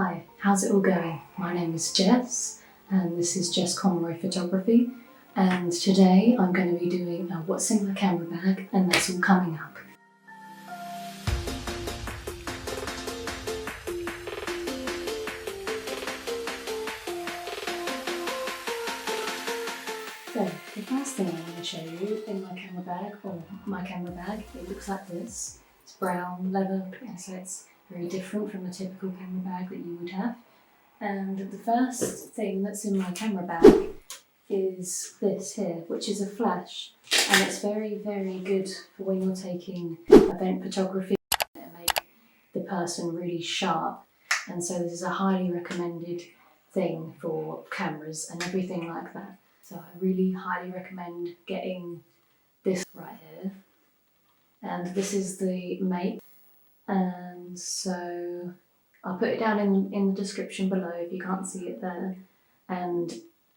Hi, how's it all going? My name is Jess and this is Jess Conroy Photography, and today I'm going to be doing a what's in my camera bag, and that's all coming up. So the first thing I'm going to show you in my camera bag, it looks like this. It's brown leather, and so it's very different from a typical camera bag that you would have. And the first thing that's in my camera bag is this here, which is a flash, and it's very, very good for when you're taking event photography and make the person really sharp. And so this is a highly recommended thing for cameras and everything like that. So I really highly recommend getting this right here. And this is the make, and so I'll put it down in the description below if you can't see it there, and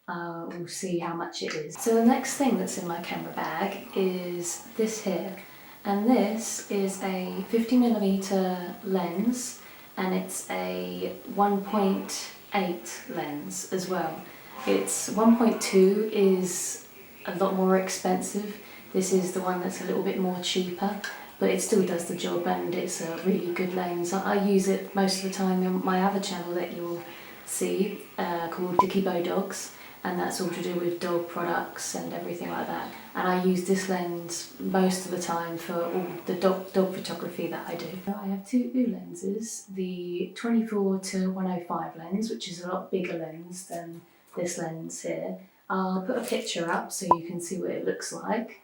we'll see how much it is. So the next thing that's in my camera bag is this here, and this is a 50mm lens, and it's a 1.8 lens as well. It's 1.2 is a lot more expensive. This is the one that's a little bit more cheaper, but it still does the job, and it's a really good lens. I use it most of the time in my other channel that you'll see called Dicky Bow Dogs, and that's all to do with dog products and everything like that. And I use this lens most of the time for all the dog photography that I do. I have two lenses, the 24 to 105 lens, which is a lot bigger lens than this lens here. I'll put a picture up so you can see what it looks like.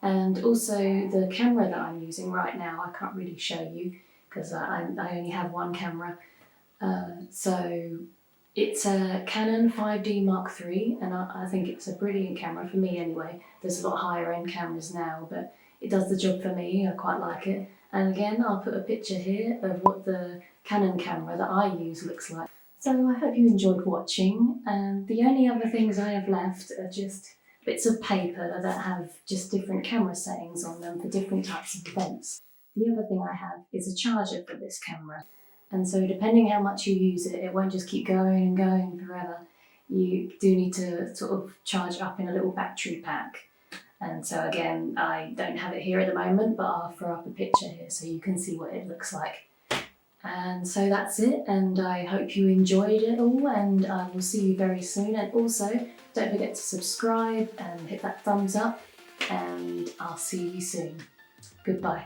And also the camera that I'm using right now, I can't really show you because I only have one camera. So it's a Canon 5D Mark III, and I think it's a brilliant camera for me anyway. There's a lot higher end cameras now, but it does the job for me. I quite like it. And again, I'll put a picture here of what the Canon camera that I use looks like. So I hope you enjoyed watching, and the only other things I have left are just bits of paper that have just different camera settings on them for different types of events. The other thing I have is a charger for this camera, and so depending how much you use it, it won't just keep going and going forever. You do need to sort of charge up in a little battery pack. And so again, I don't have it here at the moment, but I'll throw up a picture here so you can see what it looks like. And so that's it, and I hope you enjoyed it all, and I will see you very soon. And also, don't forget to subscribe and hit that thumbs up, and I'll see you soon. Goodbye.